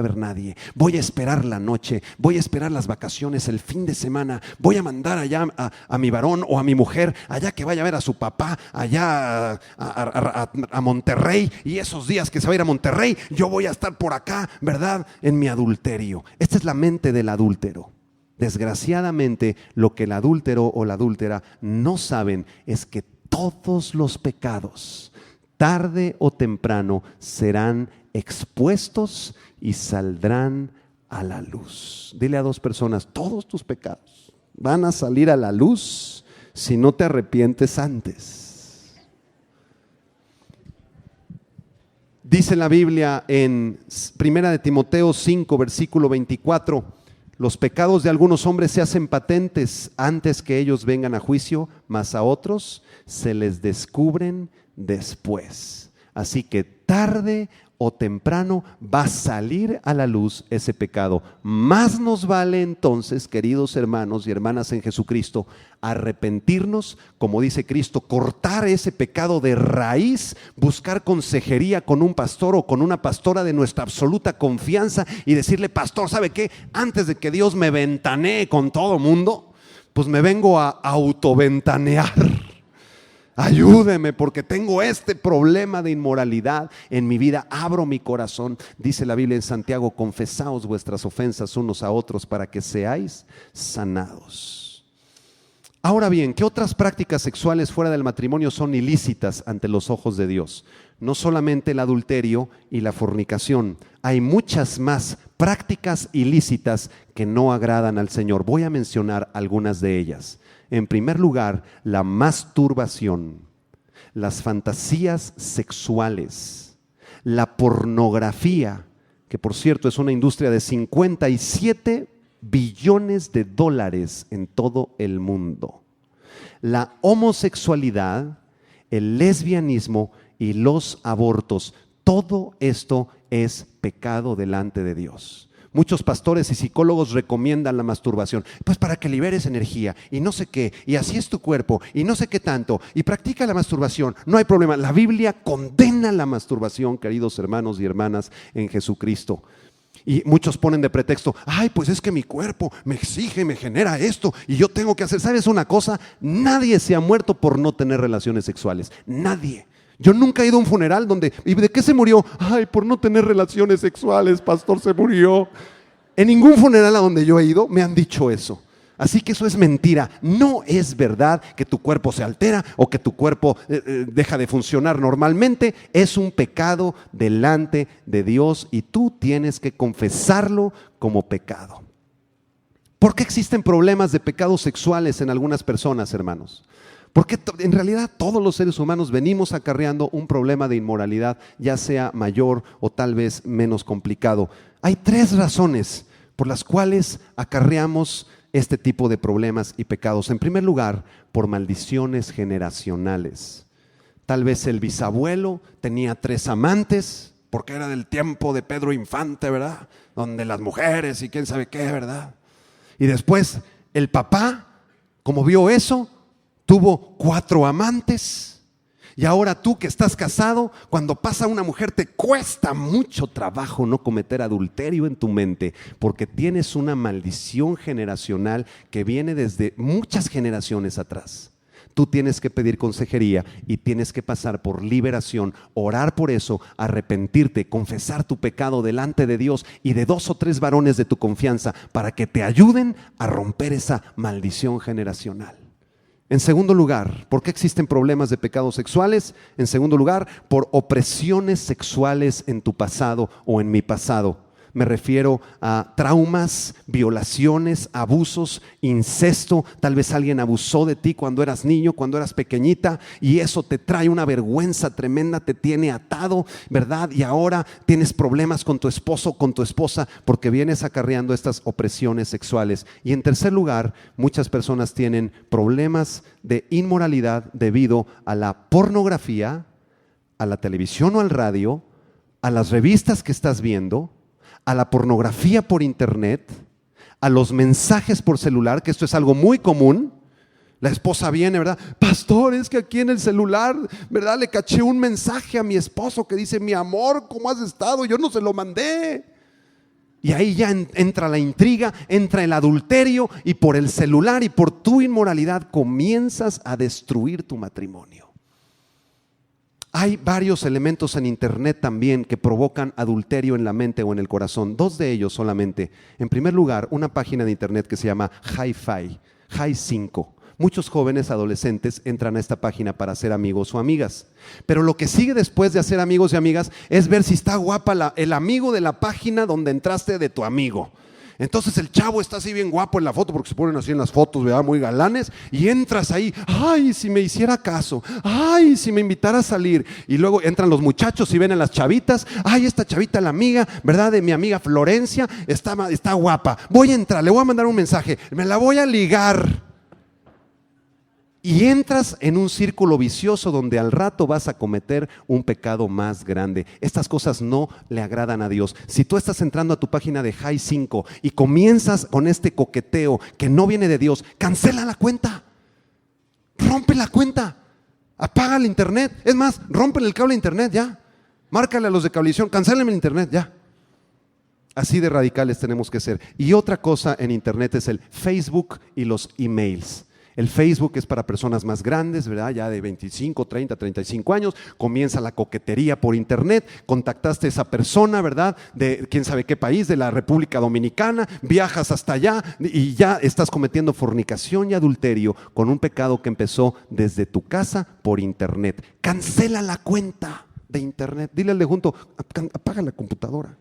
ver nadie. Voy a esperar la noche, voy a esperar las vacaciones, el fin de semana. Voy a mandar allá a mi varón o a mi mujer, allá que vaya a ver a su papá, allá a Monterrey. Y esos días que se va a ir a Monterrey, yo voy a estar por acá, ¿verdad? En mi adulterio. Esta es la mente del adúltero. Desgraciadamente, lo que el adúltero o la adúltera no saben es que todos los pecados, tarde o temprano, serán expuestos y saldrán a la luz. Dile a dos personas: todos tus pecados van a salir a la luz si no te arrepientes antes. Dice la Biblia en 1 de Timoteo 5, versículo 24: los pecados de algunos hombres se hacen patentes antes que ellos vengan a juicio, mas a otros se les descubren después. Así que tarde o temprano va a salir a la luz ese pecado. Más nos vale entonces, queridos hermanos y hermanas en Jesucristo, arrepentirnos, como dice Cristo, cortar ese pecado de raíz, buscar consejería con un pastor o con una pastora de nuestra absoluta confianza y decirle: pastor, ¿sabe qué? Antes de que Dios me ventanee con todo mundo, pues me vengo a autoventanear. Ayúdeme porque tengo este problema de inmoralidad en mi vida. Abro mi corazón. Dice la Biblia en Santiago: confesaos vuestras ofensas unos a otros para que seáis sanados. Ahora bien, ¿qué otras prácticas sexuales fuera del matrimonio son ilícitas ante los ojos de Dios? No solamente el adulterio y la fornicación. Hay muchas más prácticas ilícitas que no agradan al Señor. Voy a mencionar algunas de ellas. En primer lugar, la masturbación, las fantasías sexuales, la pornografía, que por cierto es una industria de 57 billones de dólares en todo el mundo, la homosexualidad, el lesbianismo y los abortos. Todo esto es pecado delante de Dios. Muchos pastores y psicólogos recomiendan la masturbación, pues para que liberes energía y no sé qué, y así es tu cuerpo y no sé qué tanto, y practica la masturbación, no hay problema. La Biblia condena la masturbación, queridos hermanos y hermanas en Jesucristo. Y muchos ponen de pretexto: ay, pues es que mi cuerpo me exige, me genera esto y yo tengo que hacer. ¿Sabes una cosa? Nadie se ha muerto por no tener relaciones sexuales, nadie. Yo nunca he ido a un funeral donde, ¿y de qué se murió? Ay, por no tener relaciones sexuales, pastor, se murió. En ningún funeral a donde yo he ido me han dicho eso. Así que eso es mentira. No es verdad que tu cuerpo se altera o que tu cuerpo deja de funcionar normalmente. Es un pecado delante de Dios y tú tienes que confesarlo como pecado. ¿Por qué existen problemas de pecados sexuales en algunas personas, hermanos? Porque en realidad todos los seres humanos venimos acarreando un problema de inmoralidad, ya sea mayor o tal vez menos complicado. Hay 3 razones por las cuales acarreamos este tipo de problemas y pecados. En primer lugar, por maldiciones generacionales. Tal vez el bisabuelo tenía 3 amantes, porque era del tiempo de Pedro Infante, ¿verdad? Donde las mujeres y quién sabe qué, ¿verdad? Y después el papá, como vio eso, tuvo 4 amantes. Y ahora tú que estás casado, cuando pasa una mujer te cuesta mucho trabajo no cometer adulterio en tu mente, porque tienes una maldición generacional que viene desde muchas generaciones atrás. Tú tienes que pedir consejería y tienes que pasar por liberación, orar por eso, arrepentirte, confesar tu pecado delante de Dios y de 2 o 3 varones de tu confianza para que te ayuden a romper esa maldición generacional. En segundo lugar, ¿por qué existen problemas de pecados sexuales? En segundo lugar, por opresiones sexuales en tu pasado o en mi pasado. Me refiero a traumas, violaciones, abusos, incesto. Tal vez alguien abusó de ti cuando eras niño, cuando eras pequeñita, y eso te trae una vergüenza tremenda, te tiene atado, ¿verdad? Y ahora tienes problemas con tu esposo, con tu esposa, porque vienes acarreando estas opresiones sexuales. Y en tercer lugar, muchas personas tienen problemas de inmoralidad debido a la pornografía, a la televisión o al radio, a las revistas que estás viendo, a la pornografía por internet, a los mensajes por celular, que esto es algo muy común. La esposa viene, ¿verdad? Pastor, es que aquí en el celular, ¿verdad? Le caché un mensaje a mi esposo que dice: mi amor, ¿cómo has estado? Yo no se lo mandé. Y ahí ya entra la intriga, entra el adulterio, y por el celular y por tu inmoralidad comienzas a destruir tu matrimonio. Hay varios elementos en internet también que provocan adulterio en la mente o en el corazón. 2 de ellos solamente. En primer lugar, una página de internet que se llama Hi 5. Muchos jóvenes adolescentes entran a esta página para ser amigos o amigas. Pero lo que sigue después de hacer amigos y amigas es ver si está guapa el amigo de la página donde entraste de tu amigo. Entonces el chavo está así bien guapo en la foto, porque se ponen así en las fotos, ¿verdad? Muy galanes, y entras ahí: ay, si me hiciera caso, ay, si me invitara a salir. Y luego entran los muchachos y ven a las chavitas: ay, esta chavita, la amiga, ¿verdad? De mi amiga Florencia, está guapa, voy a entrar, le voy a mandar un mensaje, me la voy a ligar. Y entras en un círculo vicioso donde al rato vas a cometer un pecado más grande. Estas cosas no le agradan a Dios. Si tú estás entrando a tu página de Hi 5 y comienzas con este coqueteo que no viene de Dios, cancela la cuenta, rompe la cuenta, apaga el internet. Es más, rompe el cable de internet ya. Márcale a los de Cablevisión, cancélenme el internet ya. Así de radicales tenemos que ser. Y otra cosa en internet es el Facebook y los emails. El Facebook es para personas más grandes, ¿verdad? Ya de 25, 30, 35 años. Comienza la coquetería por internet. Contactaste a esa persona, ¿verdad? De quién sabe qué país, de la República Dominicana. Viajas hasta allá y ya estás cometiendo fornicación y adulterio con un pecado que empezó desde tu casa por internet. Cancela la cuenta de internet. Dile al de junto: apaga la computadora.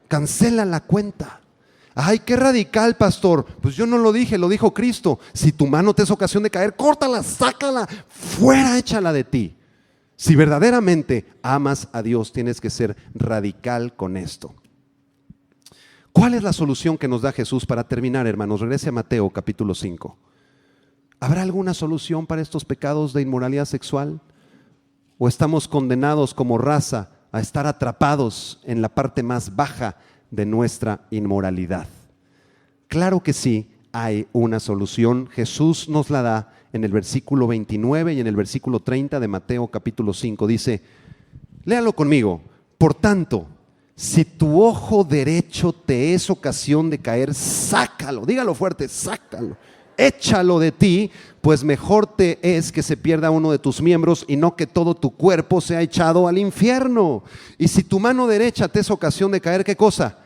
Cancela la cuenta. Ay, qué radical, pastor. Pues yo no lo dije, lo dijo Cristo. Si tu mano te es ocasión de caer, córtala, sácala, fuera, échala de ti. Si verdaderamente amas a Dios, tienes que ser radical con esto. ¿Cuál es la solución que nos da Jesús para terminar, hermanos? Regrese a Mateo capítulo 5. ¿Habrá alguna solución para estos pecados de inmoralidad sexual? ¿O estamos condenados como raza a estar atrapados en la parte más baja de nuestra inmoralidad? Claro que sí, hay una solución. Jesús nos la da en el versículo 29 y en el versículo 30 de Mateo capítulo 5. Dice, léalo conmigo: por tanto, si tu ojo derecho te es ocasión de caer, sácalo. Dígalo fuerte: sácalo, échalo de ti, pues mejor te es que se pierda uno de tus miembros y no que todo tu cuerpo sea echado al infierno. Y si tu mano derecha te es ocasión de caer, ¿qué cosa?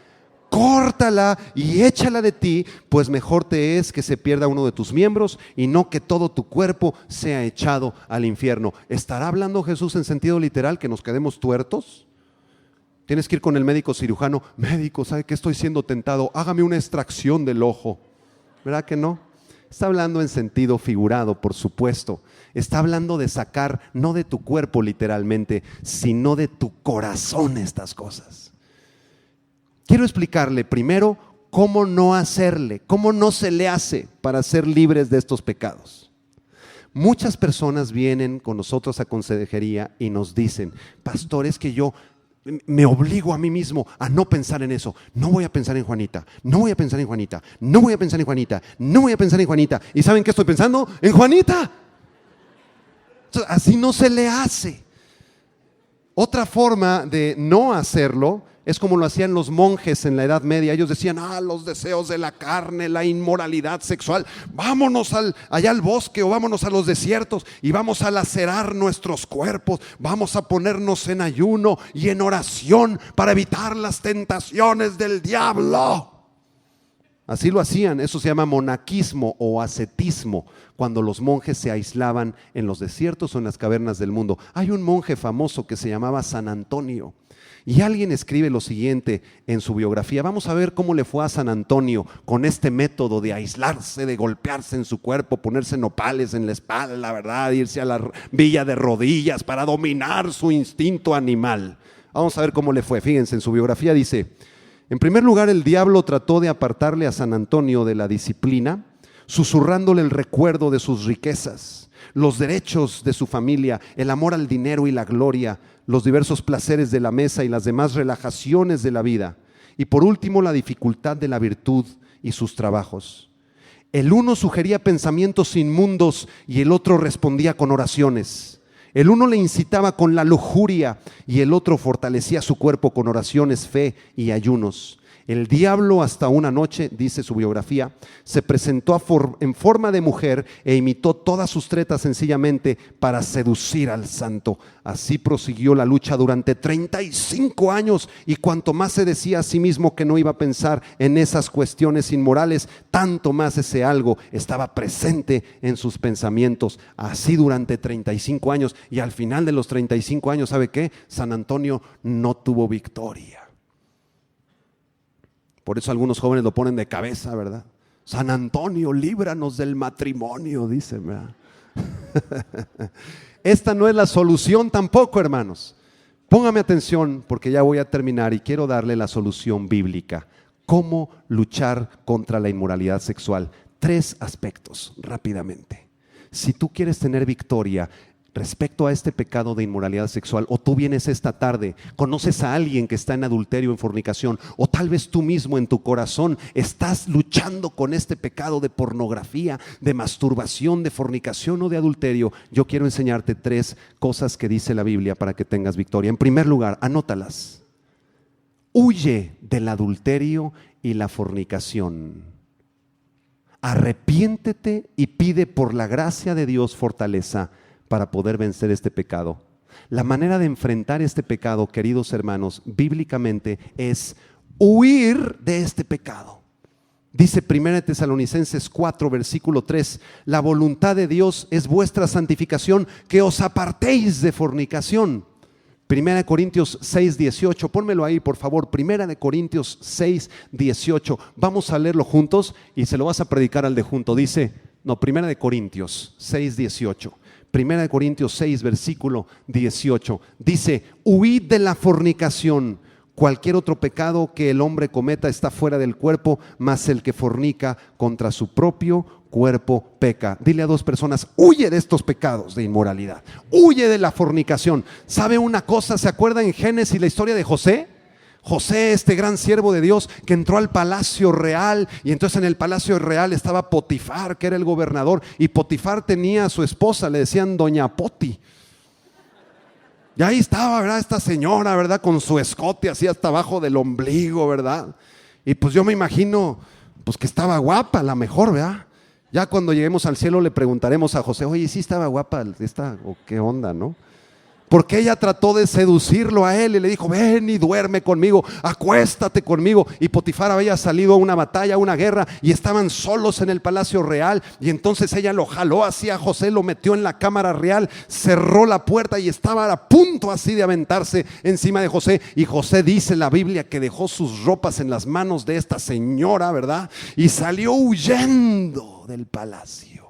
Córtala y échala de ti, pues mejor te es que se pierda uno de tus miembros y no que todo tu cuerpo sea echado al infierno. ¿Estará hablando Jesús en sentido literal, que nos quedemos tuertos? Tienes que ir con el médico cirujano: médico, ¿sabe que estoy siendo tentado? Hágame una extracción del ojo. ¿Verdad que no? Está hablando en sentido figurado, por supuesto. Está hablando de sacar, no de tu cuerpo literalmente, sino de tu corazón estas cosas. Quiero explicarle primero cómo no hacerle, cómo no se le hace para ser libres de estos pecados. Muchas personas vienen con nosotros a consejería y nos dicen: pastor, es que yo me obligo a mí mismo a no pensar en eso. No voy a pensar en Juanita, no voy a pensar en Juanita, no voy a pensar en Juanita, no voy a pensar en Juanita. ¿Y saben qué estoy pensando? En Juanita. Así no se le hace. Otra forma de no hacerlo es como lo hacían los monjes en la Edad Media. Ellos decían: los deseos de la carne, la inmoralidad sexual, vámonos allá al bosque o vámonos a los desiertos y vamos a lacerar nuestros cuerpos, vamos a ponernos en ayuno y en oración para evitar las tentaciones del diablo. Así lo hacían. Eso se llama monaquismo o ascetismo, cuando los monjes se aislaban en los desiertos o en las cavernas del mundo. Hay un monje famoso que se llamaba San Antonio, y alguien escribe lo siguiente en su biografía. Vamos a ver cómo le fue a San Antonio con este método de aislarse, de golpearse en su cuerpo, ponerse nopales en la espalda, la verdad, irse a la villa de rodillas para dominar su instinto animal. Vamos a ver cómo le fue. Fíjense, en su biografía dice: en primer lugar, el diablo trató de apartarle a San Antonio de la disciplina, susurrándole el recuerdo de sus riquezas, los derechos de su familia, el amor al dinero y la gloria, los diversos placeres de la mesa y las demás relajaciones de la vida, y por último la dificultad de la virtud y sus trabajos. El uno sugería pensamientos inmundos y el otro respondía con oraciones. El uno le incitaba con la lujuria y el otro fortalecía su cuerpo con oraciones, fe y ayunos. El diablo hasta una noche, dice su biografía, se presentó en forma de mujer e imitó todas sus tretas sencillamente para seducir al santo. Así prosiguió la lucha durante 35 años, y cuanto más se decía a sí mismo que no iba a pensar en esas cuestiones inmorales, tanto más ese algo estaba presente en sus pensamientos. Así durante 35 años, y al final de los 35 años, ¿sabe qué? San Antonio no tuvo victoria. Por eso algunos jóvenes lo ponen de cabeza, ¿verdad? San Antonio, líbranos del matrimonio, dicen, ¿verdad? Esta no es la solución tampoco, hermanos. Póngame atención, porque ya voy a terminar y quiero darle la solución bíblica. ¿Cómo luchar contra la inmoralidad sexual? 3 aspectos, rápidamente. Si tú quieres tener victoria respecto a este pecado de inmoralidad sexual, o tú vienes esta tarde, conoces a alguien que está en adulterio, en fornicación, o tal vez tú mismo en tu corazón estás luchando con este pecado de pornografía, de masturbación, de fornicación o de adulterio, yo quiero enseñarte 3 cosas que dice la Biblia para que tengas victoria. En primer lugar, anótalas. Huye del adulterio y la fornicación. Arrepiéntete y pide por la gracia de Dios fortaleza para poder vencer este pecado. La manera de enfrentar este pecado, queridos hermanos, bíblicamente es huir de este pecado. Dice 1 Tesalonicenses 4, versículo 3: la voluntad de Dios es vuestra santificación, que os apartéis de fornicación. 1 Corintios 6, 18, pónmelo ahí por favor. 1 Corintios 6, 18. Vamos a leerlo juntos y se lo vas a predicar al de junto. Dice, 1 Corintios 6, 18. 1 Corintios 6, versículo 18, dice: huid de la fornicación. Cualquier otro pecado que el hombre cometa está fuera del cuerpo, mas el que fornica contra su propio cuerpo peca. Dile a 2 personas: huye de estos pecados de inmoralidad, huye de la fornicación. ¿Sabe una cosa? ¿Se acuerda en Génesis la historia de José? José, este gran siervo de Dios que entró al palacio real, y entonces en el palacio real estaba Potifar, que era el gobernador, y Potifar tenía a su esposa, le decían Doña Poti. Y ahí estaba, ¿verdad? Esta señora, ¿verdad? Con su escote así hasta abajo del ombligo, ¿verdad? Y pues yo me imagino pues que estaba guapa, la mejor, ¿verdad? Ya cuando lleguemos al cielo le preguntaremos a José: oye, ¿sí estaba guapa esta o qué onda, no? porque ella trató de seducirlo a él y le dijo: ven y duerme conmigo, acuéstate conmigo. Y Potifar había salido a una batalla, a una guerra, y estaban solos en el palacio real. Y entonces ella lo jaló así a José, lo metió en la cámara real, cerró la puerta y estaba a punto así de aventarse encima de José. Y José, dice la Biblia, que dejó sus ropas en las manos de esta señora, ¿verdad? Y salió huyendo del palacio.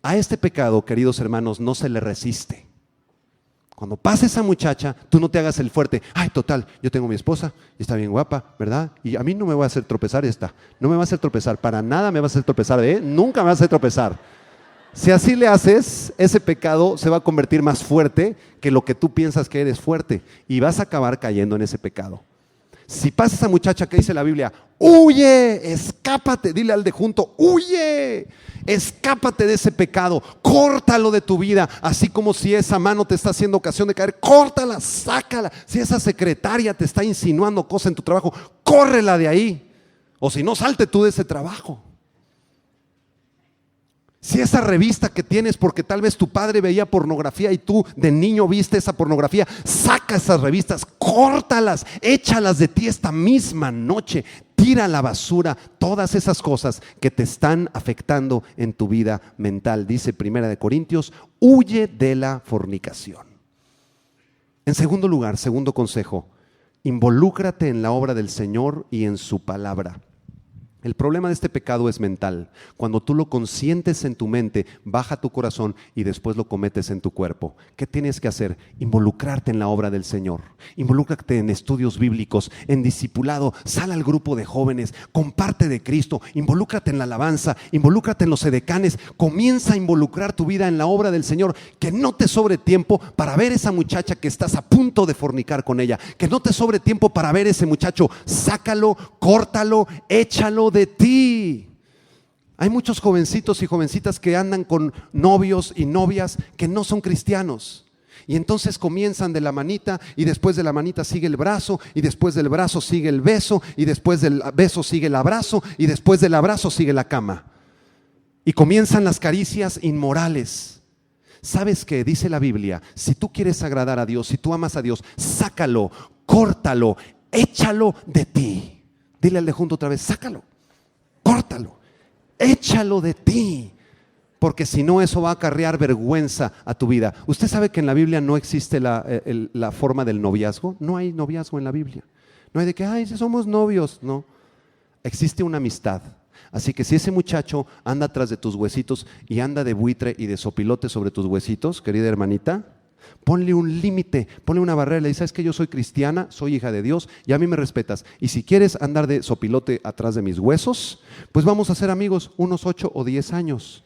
A este pecado, queridos hermanos, no se le resiste. Cuando pase esa muchacha, tú no te hagas el fuerte. Ay, total, yo tengo mi esposa y está bien guapa, ¿verdad? Y a mí no me va a hacer tropezar esta. No me va a hacer tropezar, para nada me va a hacer tropezar, ¿eh? Nunca me va a hacer tropezar. Si así le haces, ese pecado se va a convertir más fuerte que lo que tú piensas que eres fuerte. Y vas a acabar cayendo en ese pecado. Si pasa esa muchacha, que dice la Biblia: huye, escápate, dile al de junto: huye, escápate de ese pecado, córtalo de tu vida. Así como si esa mano te está haciendo ocasión de caer, córtala, sácala. Si esa secretaria te está insinuando cosas en tu trabajo, córrela de ahí. O si no, salte tú de ese trabajo. Si esa revista que tienes, porque tal vez tu padre veía pornografía y tú de niño viste esa pornografía, saca esas revistas, córtalas, échalas de ti esta misma noche, tira a la basura todas esas cosas que te están afectando en tu vida mental. Dice 1 Corintios: huye de la fornicación. En segundo lugar, segundo consejo, involúcrate en la obra del Señor y en su palabra. El problema de este pecado es mental. Cuando tú lo consientes en tu mente, baja tu corazón y después lo cometes en tu cuerpo. ¿Qué tienes que hacer? Involucrarte en la obra del Señor. Involúcrate en estudios bíblicos, en discipulado. Sal al grupo de jóvenes, comparte de Cristo. Involúcrate en la alabanza, involúcrate en los edecanes. Comienza a involucrar tu vida en la obra del Señor. Que no te sobre tiempo para ver esa muchacha que estás a punto de fornicar con ella. Que no te sobre tiempo para ver ese muchacho. Sácalo, córtalo, échalo de ti. Hay muchos jovencitos y jovencitas que andan con novios y novias que no son cristianos. Y entonces comienzan de la manita, y después de la manita sigue el brazo, y después del brazo sigue el beso, y después del beso sigue el abrazo, y después del abrazo sigue la cama. Y comienzan las caricias inmorales. ¿Sabes qué? Dice la Biblia: si tú quieres agradar a Dios, si tú amas a Dios, sácalo, córtalo, échalo de ti. Dile al de junto otra vez: sácalo, córtalo, échalo de ti, porque si no, eso va a acarrear vergüenza a tu vida. Usted sabe que en la Biblia no existe la forma del noviazgo. No hay noviazgo en la Biblia. No hay de que, ay, si somos novios. No, existe una amistad. Así que si ese muchacho anda atrás de tus huesitos y anda de buitre y de sopilote sobre tus huesitos, querida hermanita, ponle un límite, ponle una barrera. Le dices: ¿sabes que yo soy cristiana, soy hija de Dios y a mí me respetas? Y si quieres andar de sopilote atrás de mis huesos, pues vamos a ser amigos unos 8 o 10 años.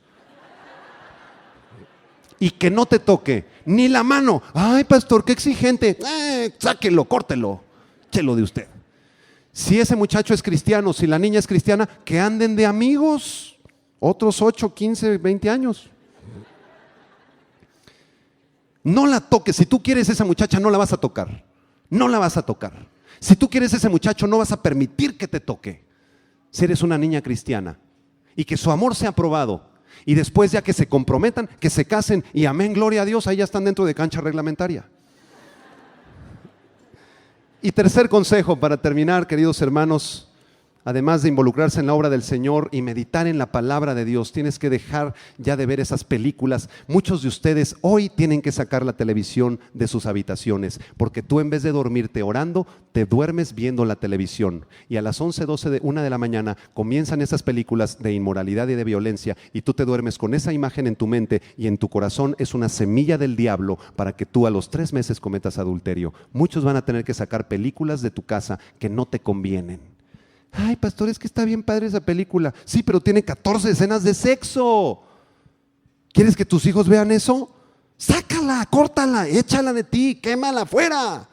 Y que no te toque ni la mano. Ay, pastor, qué exigente. Sáquelo, córtelo, échelo de usted. Si ese muchacho es cristiano, si la niña es cristiana, que anden de amigos otros 8, 15, 20 años. No la toques. Si tú quieres esa muchacha, no la vas a tocar. No la vas a tocar. Si tú quieres ese muchacho, no vas a permitir que te toque. Si eres una niña cristiana y que su amor sea probado, y después ya que se comprometan, que se casen, y amén, gloria a Dios, ahí ya están dentro de cancha reglamentaria. Y tercer consejo para terminar, queridos hermanos: además de involucrarse en la obra del Señor y meditar en la palabra de Dios, tienes que dejar ya de ver esas películas. Muchos de ustedes hoy tienen que sacar la televisión de sus habitaciones, porque tú, en vez de dormirte orando, te duermes viendo la televisión. Y a las 11, 12, 1 de la mañana comienzan esas películas de inmoralidad y de violencia, y tú te duermes con esa imagen en tu mente, y en tu corazón es una semilla del diablo para que tú a los 3 meses cometas adulterio. Muchos van a tener que sacar películas de tu casa que no te convienen. Ay, pastor, es que está bien padre esa película. Sí, pero tiene 14 escenas de sexo. ¿Quieres que tus hijos vean eso? Sácala, córtala, échala de ti, quémala fuera.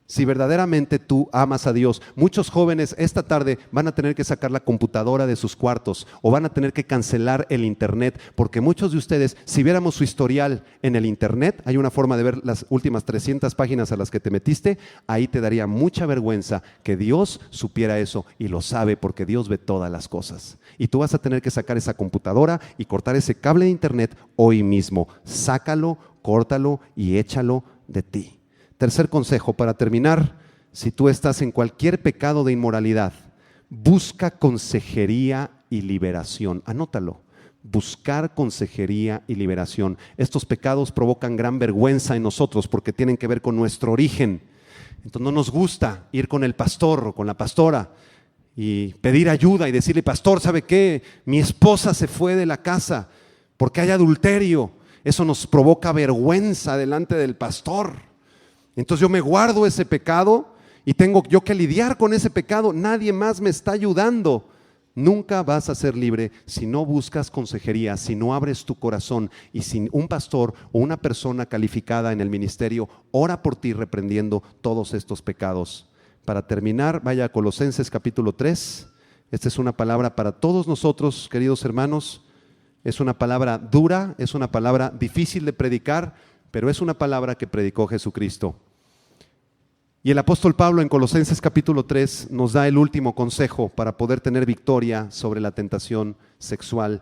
Si verdaderamente tú amas a Dios, muchos jóvenes esta tarde van a tener que sacar la computadora de sus cuartos, o van a tener que cancelar el internet, porque muchos de ustedes, si viéramos su historial en el internet, hay una forma de ver las últimas 300 páginas a las que te metiste, ahí te daría mucha vergüenza que Dios supiera eso, y lo sabe porque Dios ve todas las cosas. Y tú vas a tener que sacar esa computadora y cortar ese cable de internet hoy mismo. Sácalo, córtalo y échalo de ti. Tercer consejo para terminar: si tú estás en cualquier pecado de inmoralidad, busca consejería y liberación. Anótalo. Buscar consejería y liberación. Estos pecados provocan gran vergüenza en nosotros porque tienen que ver con nuestro origen. Entonces no nos gusta ir con el pastor o con la pastora y pedir ayuda y decirle: pastor, ¿sabe qué? Mi esposa se fue de la casa porque hay adulterio. Eso nos provoca vergüenza delante del pastor. Entonces yo me guardo ese pecado y tengo yo que lidiar con ese pecado. Nadie más me está ayudando. Nunca vas a ser libre si no buscas consejería, si no abres tu corazón y si un pastor o una persona calificada en el ministerio ora por ti reprendiendo todos estos pecados. Para terminar, vaya a Colosenses capítulo 3. Esta es una palabra para todos nosotros, queridos hermanos. Es una palabra dura, es una palabra difícil de predicar, pero es una palabra que predicó Jesucristo. Y el apóstol Pablo en Colosenses capítulo 3 nos da el último consejo para poder tener victoria sobre la tentación sexual.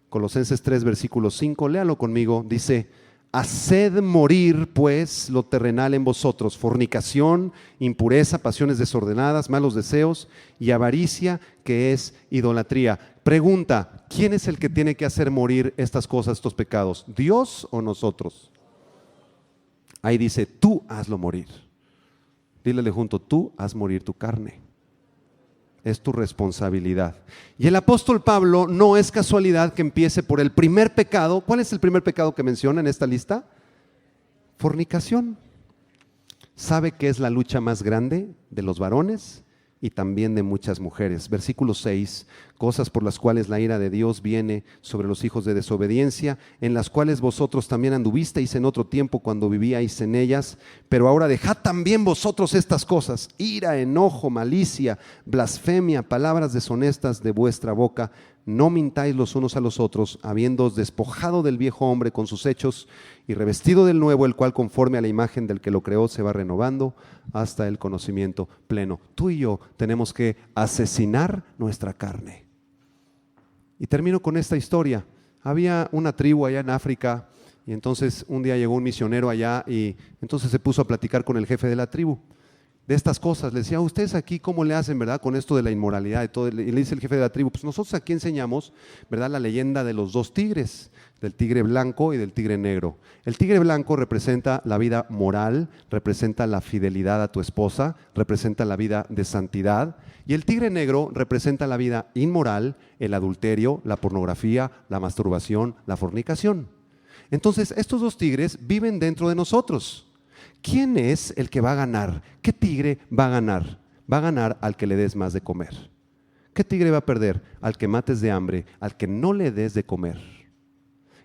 Colosenses 3 versículo 5, léalo conmigo, dice: haced morir pues lo terrenal en vosotros, fornicación, impureza, pasiones desordenadas, malos deseos y avaricia, que es idolatría. Pregunta: ¿quién es el que tiene que hacer morir estas cosas, estos pecados? ¿Dios o nosotros? Ahí dice: tú hazlo morir. Dílele junto: tú haz morir tu carne. Es tu responsabilidad. Y el apóstol Pablo no es casualidad que empiece por el primer pecado. ¿Cuál es el primer pecado que menciona en esta lista? Fornicación. ¿Sabe qué es la lucha más grande de los varones y también de muchas mujeres? Versículo 6, cosas por las cuales la ira de Dios viene sobre los hijos de desobediencia, en las cuales vosotros también anduvisteis en otro tiempo cuando vivíais en ellas, pero ahora dejad también vosotros estas cosas: ira, enojo, malicia, blasfemia, palabras deshonestas de vuestra boca. No mintáis los unos a los otros, habiéndoos despojado del viejo hombre con sus hechos y revestido del nuevo, el cual conforme a la imagen del que lo creó se va renovando hasta el conocimiento pleno. Tú y yo tenemos que asesinar nuestra carne. Y termino con esta historia. Había una tribu allá en África y entonces un día llegó un misionero allá y entonces se puso a platicar con el jefe de la tribu de estas cosas. Le decía: ustedes aquí cómo le hacen, ¿verdad?, con esto de la inmoralidad y todo. Y le dice el jefe de la tribu: pues nosotros aquí enseñamos, ¿verdad?, la leyenda de los dos tigres, del tigre blanco y del tigre negro. El tigre blanco representa la vida moral, representa la fidelidad a tu esposa, representa la vida de santidad. Y el tigre negro representa la vida inmoral, el adulterio, la pornografía, la masturbación, la fornicación. Entonces estos dos tigres viven dentro de nosotros. ¿Quién es el que va a ganar? ¿Qué tigre va a ganar? Va a ganar al que le des más de comer. ¿Qué tigre va a perder? Al que mates de hambre, al que no le des de comer.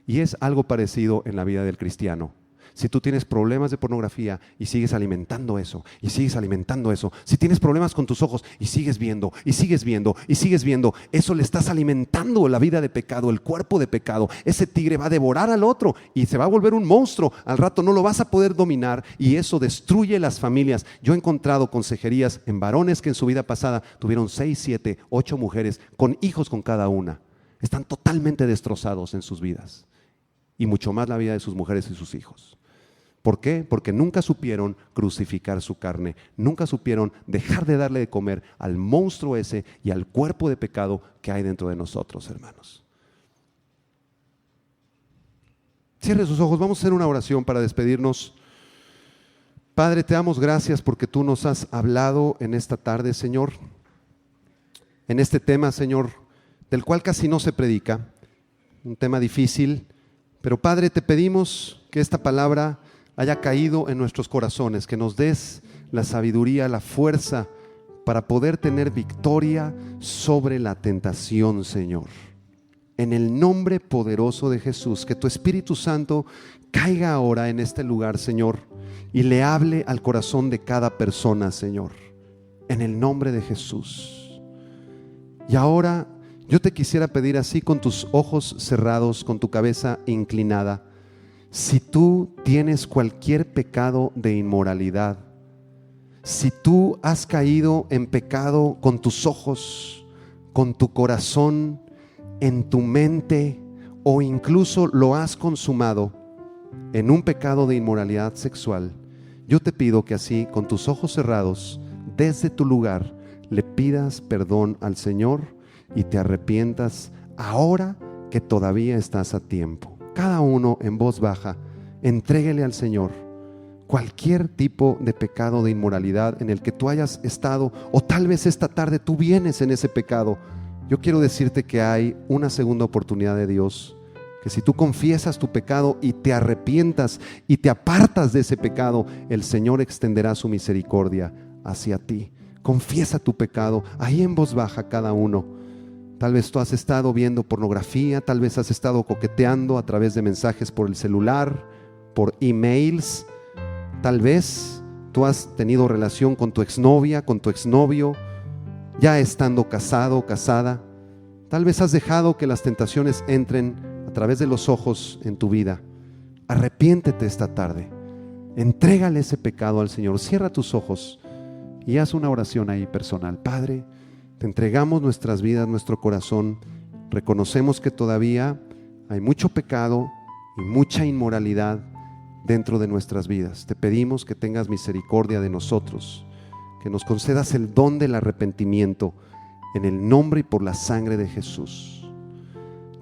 Y es algo parecido en la vida del cristiano. Si tú tienes problemas de pornografía y sigues alimentando eso, y sigues alimentando eso, si tienes problemas con tus ojos y sigues viendo, y sigues viendo, y sigues viendo, eso le estás alimentando la vida de pecado, el cuerpo de pecado. Ese tigre va a devorar al otro y se va a volver un monstruo. Al rato no lo vas a poder dominar y eso destruye las familias. Yo he encontrado consejerías en varones que en su vida pasada tuvieron 6, 7, 8 mujeres con hijos con cada una. Están totalmente destrozados en sus vidas y mucho más la vida de sus mujeres y sus hijos. ¿Por qué? Porque nunca supieron crucificar su carne, nunca supieron dejar de darle de comer al monstruo ese y al cuerpo de pecado que hay dentro de nosotros, hermanos. Cierre sus ojos, vamos a hacer una oración para despedirnos. Padre, te damos gracias porque tú nos has hablado en esta tarde, Señor, en este tema, Señor, del cual casi no se predica, un tema difícil, pero Padre, te pedimos que esta palabra haya caído en nuestros corazones, que nos des la sabiduría, la fuerza para poder tener victoria sobre la tentación, Señor. En el nombre poderoso de Jesús, que tu Espíritu Santo caiga ahora en este lugar, Señor, y le hable al corazón de cada persona, Señor, en el nombre de Jesús. Y ahora yo te quisiera pedir, así con tus ojos cerrados, con tu cabeza inclinada, si tú tienes cualquier pecado de inmoralidad, si tú has caído en pecado con tus ojos, con tu corazón, en tu mente, o incluso lo has consumado, en un pecado de inmoralidad sexual, yo te pido que así, con tus ojos cerrados, desde tu lugar, le pidas perdón al Señor y te arrepientas ahora que todavía estás a tiempo. Cada uno en voz baja, entréguele al Señor cualquier tipo de pecado de inmoralidad en el que tú hayas estado, o tal vez esta tarde tú vienes en ese pecado. Yo quiero decirte que hay una segunda oportunidad de Dios, que si tú confiesas tu pecado y te arrepientas y te apartas de ese pecado, el Señor extenderá su misericordia hacia ti. Confiesa tu pecado, ahí en voz baja cada uno. Tal vez tú has estado viendo pornografía, tal vez has estado coqueteando a través de mensajes por el celular, por emails. Tal vez tú has tenido relación con tu exnovia, con tu exnovio, ya estando casado o casada. Tal vez has dejado que las tentaciones entren a través de los ojos en tu vida. Arrepiéntete esta tarde. Entrégale ese pecado al Señor. Cierra tus ojos y haz una oración ahí personal. Padre, te entregamos nuestras vidas, nuestro corazón. Reconocemos que todavía hay mucho pecado y mucha inmoralidad dentro de nuestras vidas. Te pedimos que tengas misericordia de nosotros, que nos concedas el don del arrepentimiento en el nombre y por la sangre de Jesús.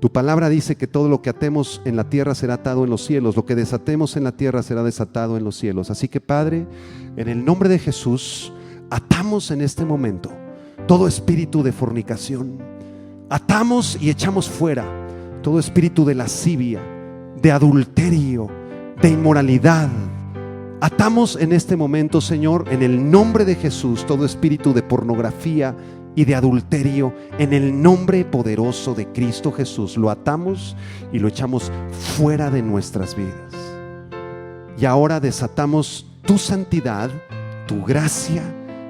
Tu palabra dice que todo lo que atemos en la tierra será atado en los cielos, lo que desatemos en la tierra será desatado en los cielos. Así que, Padre, en el nombre de Jesús, atamos en este momento todo espíritu de fornicación. Atamos y echamos fuera todo espíritu de lascivia, de adulterio, de inmoralidad. Atamos en este momento, Señor, en el nombre de Jesús, todo espíritu de pornografía y de adulterio, en el nombre poderoso de Cristo Jesús. Lo atamos y lo echamos fuera de nuestras vidas. Y ahora desatamos tu santidad, tu gracia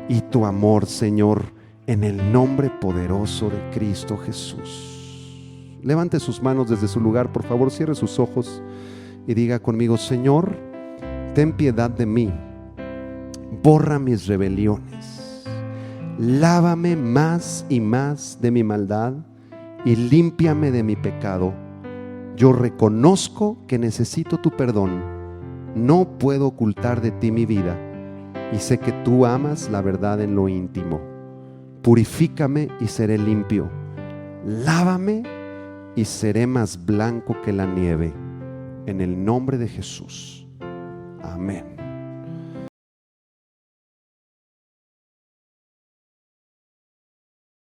y tu amor, Señor, en el nombre poderoso de Cristo Jesús. Levante sus manos desde su lugar, por favor, cierre sus ojos y diga conmigo: Señor, ten piedad de mí, borra mis rebeliones, lávame más y más de mi maldad y límpiame de mi pecado. Yo reconozco que necesito tu perdón, no puedo ocultar de ti mi vida y sé que tú amas la verdad en lo íntimo. Purifícame y seré limpio, lávame y seré más blanco que la nieve. En el nombre de Jesús. Amén.